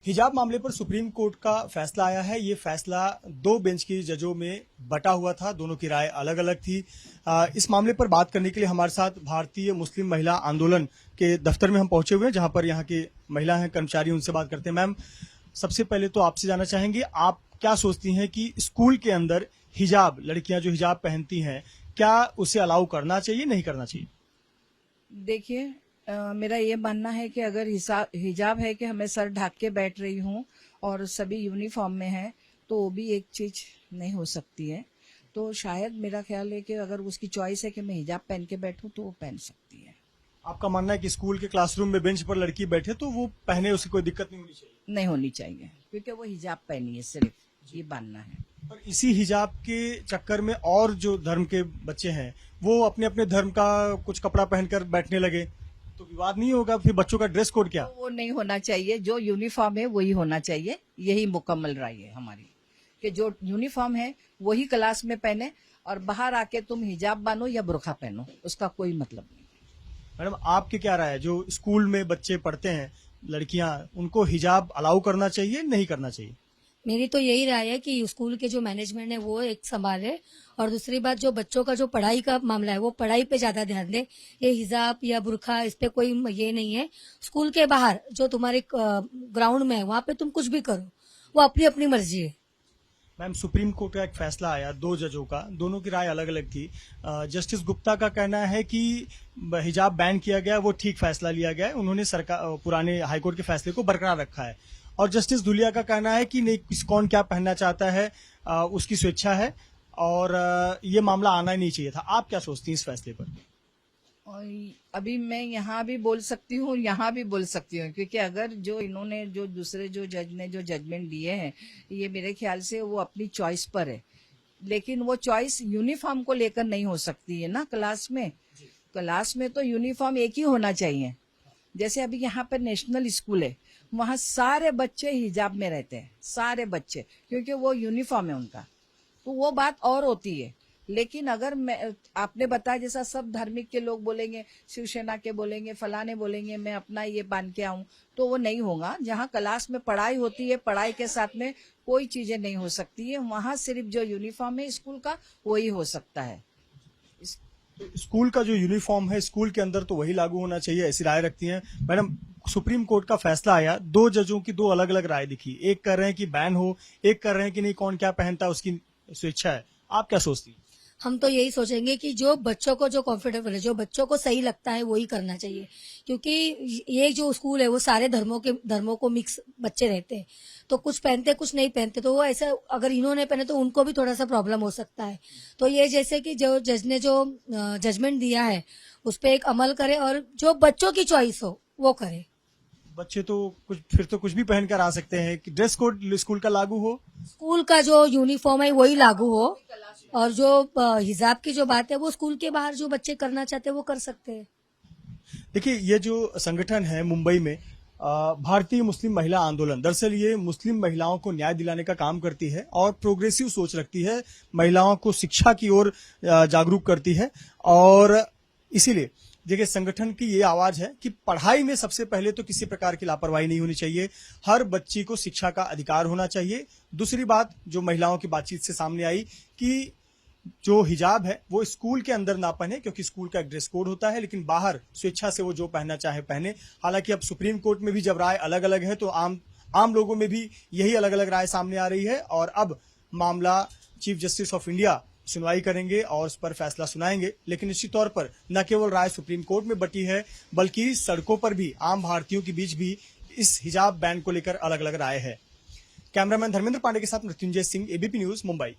हिजाब मामले पर सुप्रीम कोर्ट का फैसला आया है। ये फैसला दो बेंच की जजों में बटा हुआ था, दोनों की राय अलग अलग थी। इस मामले पर बात करने के लिए हमारे साथ भारतीय मुस्लिम महिला आंदोलन के दफ्तर में हम पहुंचे हुए हैं, जहां पर यहाँ की महिला हैं, कर्मचारी, उनसे बात करते हैं। मैम, सबसे पहले तो आपसे जानना चाहेंगे, आप क्या सोचती हैं कि स्कूल के अंदर हिजाब, लड़कियां जो हिजाब पहनती हैं, क्या उसे अलाउ करना चाहिए, नहीं करना चाहिए? देखिए, मेरा ये मानना है कि अगर हिजाब है कि हमें सर ढक के बैठ रही हूँ और सभी यूनिफॉर्म में है, तो वो भी एक चीज नहीं हो सकती है। तो शायद मेरा ख्याल है कि अगर उसकी चॉइस है कि मैं हिजाब पहन के बैठूं तो वो पहन सकती है। आपका मानना है कि स्कूल के क्लासरूम में बेंच पर लड़की बैठे तो वो पहने, उसकी कोई दिक्कत नहीं होनी चाहिए? नहीं होनी चाहिए, क्योंकि वो हिजाब पहनी है, सिर्फ ये मानना है। और इसी हिजाब के चक्कर में और जो धर्म के बच्चे हैं, वो अपने अपने धर्म का कुछ कपड़ा पहनकर बैठने लगे, तो विवाद नहीं होगा? फिर बच्चों का ड्रेस कोड क्या? तो वो नहीं होना चाहिए, जो यूनिफॉर्म है वही होना चाहिए। यही मुकम्मल राय है हमारी कि जो यूनिफॉर्म है वही क्लास में पहने, और बाहर आके तुम हिजाब बानो या बुरखा पहनो, उसका कोई मतलब नहीं। मैडम, आपकी क्या राय है? जो स्कूल में बच्चे पढ़ते हैं, लड़कियां, उनको हिजाब अलाउ करना चाहिए, नहीं करना चाहिए? मेरी तो यही राय है कि स्कूल के जो मैनेजमेंट है वो एक संभाले, और दूसरी बात, जो बच्चों का जो पढ़ाई का मामला है वो पढ़ाई पे ज्यादा ध्यान दे। ये हिजाब या बुरखा, इस पे कोई ये नहीं है। स्कूल के बाहर जो तुम्हारे ग्राउंड में है, वहां पे तुम कुछ भी करो, वो अपनी अपनी मर्जी है। मैम, सुप्रीम कोर्ट का एक फैसला आया दो जजों का, दोनों की राय अलग अलग थी। जस्टिस गुप्ता का कहना है कि हिजाब बैन किया गया, वो ठीक फैसला लिया गया है, उन्होंने सरकार पुराने हाईकोर्ट के फैसले को बरकरार रखा है। और जस्टिस धुलिया का कहना है कि नहीं, कौन क्या पहनना चाहता है, उसकी स्वेच्छा है, और ये मामला आना ही नहीं चाहिए था। आप क्या सोचती हैं इस फैसले पर? और अभी मैं यहाँ भी बोल सकती हूँ, यहाँ भी बोल सकती हूँ, क्योंकि अगर जो इन्होंने, जो दूसरे जो जज ने जो जजमेंट दिए हैं, ये मेरे ख्याल से वो अपनी चॉइस पर है। लेकिन वो चॉइस यूनिफॉर्म को लेकर नहीं हो सकती है ना। क्लास में तो यूनिफॉर्म एक ही होना चाहिए। जैसे अभी यहाँ पर नेशनल स्कूल है, वहाँ सारे बच्चे हिजाब में रहते हैं, सारे बच्चे, क्योंकि वो यूनिफॉर्म है उनका, तो वो बात और होती है। लेकिन अगर मैं, आपने बताया जैसा सब धार्मिक के लोग बोलेंगे, शिवसेना के बोलेंगे, फलाने बोलेंगे, मैं अपना ये बांध के आऊं, तो वो नहीं होगा। जहाँ क्लास में पढ़ाई होती है, पढ़ाई के साथ में कोई चीजें नहीं हो सकती है, वहाँ सिर्फ जो यूनिफॉर्म है स्कूल का वही हो सकता है। तो स्कूल का जो यूनिफॉर्म है, स्कूल के अंदर तो वही लागू होना चाहिए, ऐसी राय रखती हैं मैडम। सुप्रीम कोर्ट का फैसला आया, दो जजों की दो अलग अलग राय दिखी। एक कर रहे हैं कि बैन हो, एक कर रहे हैं कि नहीं, कौन क्या पहनता है उसकी स्वेच्छा है। आप क्या सोचती हैं? हम तो यही सोचेंगे कि जो बच्चों को जो कंफर्टेबल है, जो बच्चों को सही लगता है, वही करना चाहिए। क्योंकि ये जो स्कूल है वो सारे धर्मों को मिक्स बच्चे रहते हैं, तो कुछ पहनते कुछ नहीं पहनते, तो वो ऐसा अगर इन्होंने पहने तो उनको भी थोड़ा सा प्रॉब्लम हो सकता है। तो ये जैसे कि जो जज ने जो जजमेंट दिया है उस पर एक अमल करे, और जो बच्चों की चॉइस हो वो करे। बच्चे तो कुछ भी पहनकर आ सकते हैं, कि ड्रेस कोड स्कूल का लागू हो। स्कूल का जो यूनिफॉर्म है वही लागू हो, और जो हिजाब की जो बात है वो स्कूल के बाहर जो बच्चे करना चाहते हैं वो कर सकते हैं। देखिए, ये जो संगठन है मुंबई में, भारतीय मुस्लिम महिला आंदोलन, दरअसल ये मुस्लिम महिलाओं को न्याय दिलाने का काम करती है और प्रोग्रेसिव सोच रखती है, महिलाओं को शिक्षा की ओर जागरूक करती है। और इसीलिए देखिए, संगठन की ये आवाज है कि पढ़ाई में सबसे पहले तो किसी प्रकार की लापरवाही नहीं होनी चाहिए, हर बच्ची को शिक्षा का अधिकार होना चाहिए। दूसरी बात जो महिलाओं की बातचीत से सामने आई कि जो हिजाब है वो स्कूल के अंदर ना पहने, क्योंकि स्कूल का एक ड्रेस कोड होता है, लेकिन बाहर स्वेच्छा से वो जो पहनना चाहे पहने। हालांकि अब सुप्रीम कोर्ट में भी जब राय अलग अलग है, तो आम लोगों में भी यही अलग अलग राय सामने आ रही है। और अब मामला चीफ जस्टिस ऑफ इंडिया सुनवाई करेंगे और उस पर फैसला सुनाएंगे। लेकिन निश्चित तौर पर न केवल राय सुप्रीम कोर्ट में बटी है, बल्कि सड़कों पर भी आम भारतीयों के बीच भी इस हिजाब बैन को लेकर अलग अलग राय है। कैमरामैन धर्मेंद्र पांडे के साथ मृत्युंजय सिंह, एबीपी न्यूज, मुंबई।